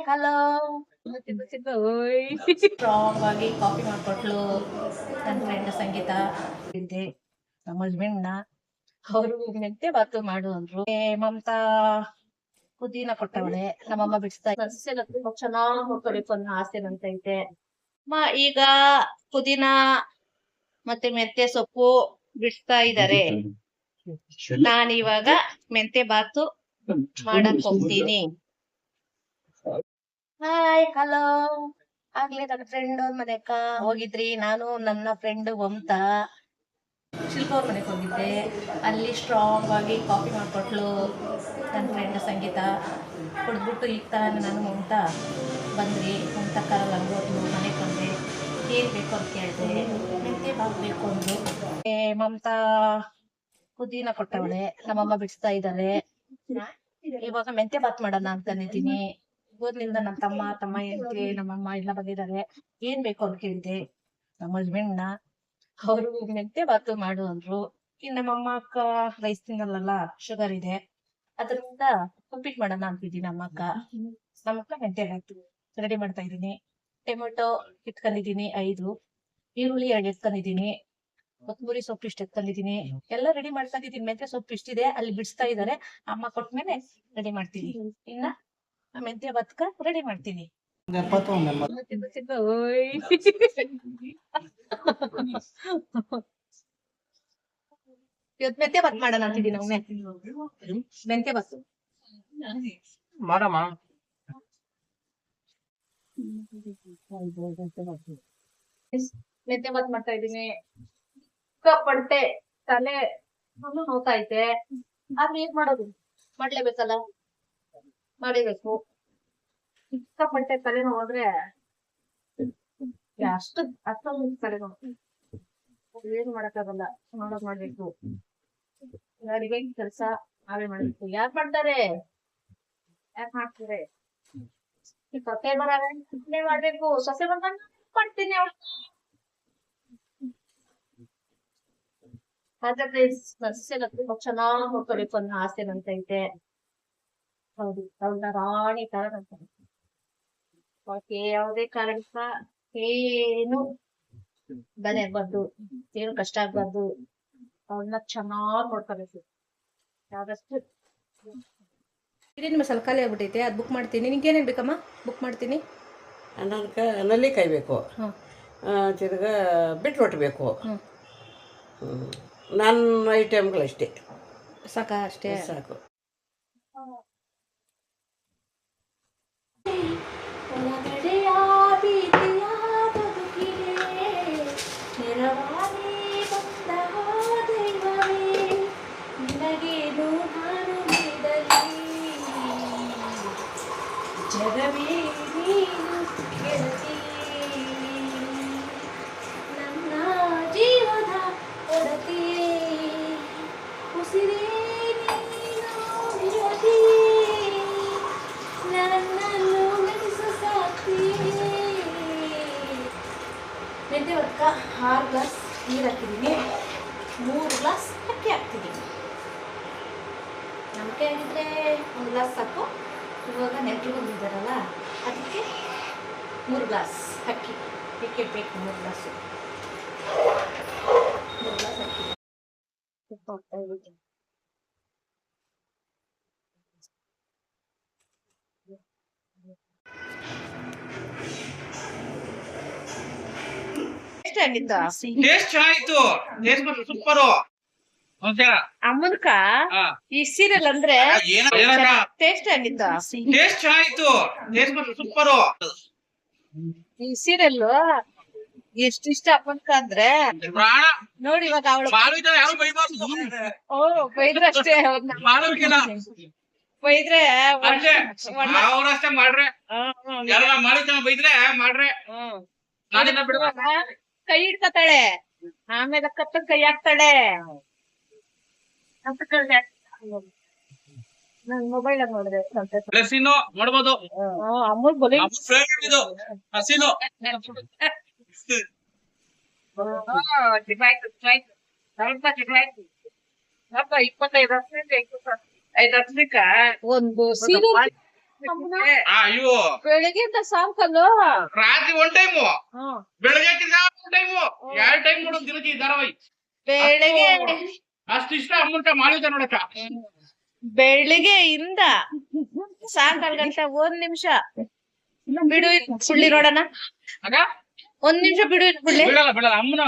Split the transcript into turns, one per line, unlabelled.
Hello strong ಆಗಿ coffee ಮಾಡ್ಕೊಟ್ಲು ನನ್ನ friend ಸಂಗೀತ ಇದ್ದೆ ನಮ್ಮ ಹಸ್ಬೆಂಡ್ನ ಅವರು ಮೆಂತೆ ಬಾತು ಮಾಡು ಅಂದ್ರು. ಮಮತಾ ಪುದೀನ ಕೊಟ್ಟವಳೆ, ನಮ್ಮಮ್ಮ ಬಿಡಿಸ್ತಾ ಸಸ್ಯನ ತುಂಬಾ ಚೆನ್ನಾಗಿ ನೋಡ್ಕೊಬೇಕು ಅನ್ನೋ ಆಸೆ ನಂತೈತೆ. ಈಗ ಪುದೀನ ಮತ್ತೆ ಮೆಂತೆ ಸೊಪ್ಪು ಬಿಡಿಸ್ತಾ ಇದ್ದಾರೆ. ನಾನಿವಾಗ ಮೆಂತೆ ಬಾತು ಮಾಡಕ್ ಹೋಗ್ತೀನಿ. Hi hello. ಆಗ್ಲೇ ನನ್ನ ಫ್ರೆಂಡ್ ಅವ್ರ ಮನೆಕ ಹೋಗಿದ್ರಿ. ನಾನು ನನ್ನ ಫ್ರೆಂಡ್ ಮಮತಾ ಶಿಲ್ಪ ಅವ್ರ ಮನೆಗೆ ಹೋಗಿದ್ದೆ. ಅಲ್ಲಿ ಸ್ಟ್ರಾಂಗ್ ಆಗಿ ಕಾಫಿ ಮಾಡ್ಕೊಟ್ಲು ನನ್ನ ಫ್ರೆಂಡ್ ಸಂಗೀತ. ಕುಡಿದ್ಬಿಟ್ಟು ಈಗ ತಾನು ನಾನು ಮಮತಾ ಬಂದ್ರಿ. ಮಮತಾ ಕಾರಲ್ಲಿ ಹಂಗೋದ್ಲು. ಮನೆಗೆ ಬಂದೆ. ಏನ್ ಬೇಕು ಅಂತ ಕೇಳಿದೆ. ಮೆಂತೆ ಬಾತ್ ಬೇಕು ಅಂದ್ರು. ಮಮತಾ ಪುದೀನ ಕೊಟ್ಟವಳೆ, ನಮ್ಮಮ್ಮ ಬಿಡಿಸ್ತಾ ಇದ್ದಾರೆ. ಇವಾಗ ಮೆಂತೆ ಬಾತ್ ಮಾಡೋಣ ಅಂತಂದಿದ್ದೀನಿ. ಓದ್ಲಿಂದ ನಮ್ಮ ತಮ್ಮ ಹೆಂಡತಿ ನಮ್ಮಮ್ಮ ಎಲ್ಲ ಬಂದಿದ್ದಾರೆ. ಏನ್ ಬೇಕು ಅಂತ ಕೇಳಿದೆ. ನಮ್ಮ ಹಸ್ಬೆಂಡ್ನ ಅವರು ಮೆಂತೆ ಬಾತು ಮಾಡು ಅಂದ್ರು. ಇನ್ನು ನಮ್ಮಮ್ಮ ಅಕ್ಕ ರೈಸ್ ತಿನ್ನಲ್ಲ, ಶುಗರ್ ಇದೆ, ಅದರಿಂದ ಉಪ್ಪಿಟ್ಟು ಮಾಡೋಣ ಅಂತಿದ್ದೀನಿ. ನಮ್ಮಕ್ಕ ಮೆಂತೆ ಬಾತು ರೆಡಿ ಮಾಡ್ತಾ ಇದ್ದೀನಿ. ಟೊಮೆಟೊ ಇಟ್ಕೊಂಡಿದ್ದೀನಿ 5, ಈರುಳ್ಳಿ 2 ಎತ್ಕೊಂಡಿದ್ದೀನಿ, ಕೊತ್ತಂಬರಿ ಸೊಪ್ಪು ಇಷ್ಟು ಎತ್ಕೊಂಡಿದ್ದೀನಿ. ಎಲ್ಲ ರೆಡಿ ಮಾಡ್ತಾ ಇದ್ದೀನಿ. ಮೆಂತೆ ಸೊಪ್ಪು ಇಷ್ಟಿದೆ, ಅಲ್ಲಿ ಬಿಡಿಸ್ತಾ ಇದ್ದಾರೆ. ಅಮ್ಮ ಕೊಟ್ಮೇಲೆ ರೆಡಿ ಮಾಡ್ತೀನಿ. ಇನ್ನ ಮೆಂತೆ ಬತ್ಕ ರೆಡಿ ಮಾಡ್ತೀನಿ. ಇವತ್ತು ಮೆಂತೆ ಬತ್ ಮಾಡೋಣ ಅಂತಿದ್ದೀನಿ. ಒಮ್ಮೆ ಮೆಂತೆ ಬತ್ತು
ಮಾಡಮ್ಮ.
ಮೆಂತೆ ಬಾತ್ ಮಾಡ್ತಾ ಇದ್ದೀನಿ. ಪಂಟೆ ತಲೆ ನೋವ್ತಾ ಐತೆ. ಆದ್ರೆ ಏನ್ ಮಾಡೋದು, ಮಾಡ್ಲೇಬೇಕಲ್ಲ, ಮಾಡಿಬೇಕು. ಪಂಟೆ ತಲೆ ನೋವಾದ್ರೆ ಅಷ್ಟೊಂದು ತಲೆ ನೋವು. ಏನು ಮಾಡಕ್ಕಾಗಲ್ಲ, ಮಾಡ್ಬೇಕು. ಅಡಿಗೆ ಕೆಲಸ ನಾವೇ ಮಾಡ್ಬೇಕು. ಯಾರ್ ಮಾಡ್ತಾರೆ, ಯಾರ್ ಮಾಡ್ತಾರೆ? ಸೊಸೆ ಬರಾಗ ಮಾಡ್ಬೇಕು. ಸೊಸೆ ಬಂದಾಗ ಮಾಡ್ತೀನಿ. ಸಸ್ಯನ ತುಂಬಾ ಚೆನ್ನಾಗಿ ನೋಡ್ಕೊಬೇಕು ಅನ್ನೋ ಆಸೆ ನಂತೈತೆ. ಹೌದು, ಅವಳನ್ನ ರಾಣಿ ತರ ನೋಡ್ಕೊಬೇಕು. ಯಾವುದೇ ಕಾರಣಕ್ಕ ಏನು ಬನೆ ಆಗ್ಬಾರ್ದು, ಏನು ಕಷ್ಟ ಆಗ್ಬಾರ್ದು. ಅವಳನ್ನ ಚೆನ್ನಾಗಿ ನೋಡ್ಕೋಬೇಕು. ಯಾವ್ದಷ್ಟು
ಬಿರಿಯಾನಿ ಮಸಾಲ ಖಾಲಿ ಆಗ್ಬಿಟ್ಟೈತೆ, ಅದು ಬುಕ್ ಮಾಡ್ತೀನಿ. ನಿಂಗೆ ಏನೇನು ಬೇಕಮ್ಮ? ಬುಕ್ ಮಾಡ್ತೀನಿ.
ನಲ್ಲಿಕಾಯಿ ಬೇಕು, ತಿರ್ಗ ಬಿಟ್ಟು ರೊಟ್ಟಿ ಬೇಕು. ನನ್ನ ಐಟಮ್ಗಳಷ್ಟೇ
ಸಾಕಾ? ಅಷ್ಟೇ
ಸಾಕು.
ಜಗವೇ ನೀನು ಗೆಳತಿ, ನನ್ನ ಜೀವದ ಒಡತಿ, ಉಸಿರೇ ನೀನು ಗೆಳತಿ, ನನ್ನನ್ನು ಮೆಚ್ಚಿಸೋ ಸಾಕ್ಷಿ. ಮೆಂತೆ ಬದ್ಕ 6 ಗ್ಲಾಸ್ ನೀರು ಹಾಕಿದ್ದೀನಿ, 3 ಗ್ಲಾಸ್ ಅಕ್ಕಿ ಹಾಕ್ತಿದ್ದೀನಿ. ನಮಗೆ ಆಗಿದ್ರೆ 1 ಗ್ಲಾಸ್ ಸಾಕು. ಇವಾಗ ನೆಂಟರು ಬಂದಿದ್ದಾರಲ್ಲ, ಅದಕ್ಕೆ 3 ಗ್ಲಾಸ್ ಅಕ್ಕಿ ಬೇಕೇ ಬೇಕು. 3 ಗ್ಲಾಸ್ ಅಕ್ಕಿ ಎಷ್ಟು ಆಗಿತ್ತ?
ಟೇಸ್ಟ್ ಚೆನ್ನಾಗಿತ್ತು. ಟೇಸ್ಟ್ ಬಂತು, ಸೂಪರು.
ಅಮ್ಮನ್ಕ ಈ ಸೀರಿಯಲ್ ಅಂದ್ರೆ ಟೇಸ್ಟ್ ಆಗಿತ್ತ?
ಟೇಸ್ಟ್ ಚೆನ್ನಾಗಿತ್ತು. ಟೇಸ್ಟ್ ಬಂತು, ಸೂಪರು.
ಈ ಸೀರಿಯಲ್ ಎಷ್ಟು ಇಷ್ಟ ಅಮ್ಮನ್ಕ ಅಂದ್ರೆ ನೋಡಿ. ಇವಾಗ ಅವಳು ಬೈದ್ರೆ ಅಷ್ಟೇ, ಬೈದ್ರೆ
ಅವ್ರಷ್ಟೇ ಮಾಡ್ರೆ, ಬೈದ್ರೆ ಮಾಡ್ರೆ.
ಕೈ ಹಿಡ್ಕತಾಳೆ, ಆಮೇಲೆ ಕತ್ತ ಕೈ ಹಾಕ್ತಾಳೆ. ನನ್ ಮೊಬೈಲ್ ನೋಡಿದೆ
ನೋಡ್ಬೋದು.
ಅಮ್ಮನ್ ಬಲಿ
ಇದು ಹಸಿನು
ಸ್ವಲ್ಪ 25 ವರ್ಷದಿಂದ 5 ವರ್ಷಕ್ಕ ಒಂದು ಸೀರಿಯಲ್
ಇವು
ಬೆಳಿಗ್ಗೆ ಸಾಕಲ್ಲು
ರಾತ್ರಿ ಒನ್ ಟೈಮು ಬೆಳಗ್ಗೆ ಒನ್ ಟೈಮು 2 ಟೈಮ್ ನೋಡೋದು ದಿನಕ್ಕೆ ಈ ಧಾರಾವಾಹಿ
ಬೆಳಿಗ್ಗೆ
ಅಷ್ಟು ಇಷ್ಟ ಅಮ್ಮಂತ ಮಾಡಿದ ನೋಡಕ್ಕ
ಬೆಳಿಗ್ಗೆಯಿಂದ ಸಾಯಂಕಾಲ ಗಂಟೆ 1 ನಿಮಿಷ ಬಿಡು ಸುಳ್ಳಿ ನೋಡೋಣ
ಆಗ
1 ನಿಮಿಷ ಬಿಡು
ಬಿಡಲ್ಲ ಅಮ್ಮನ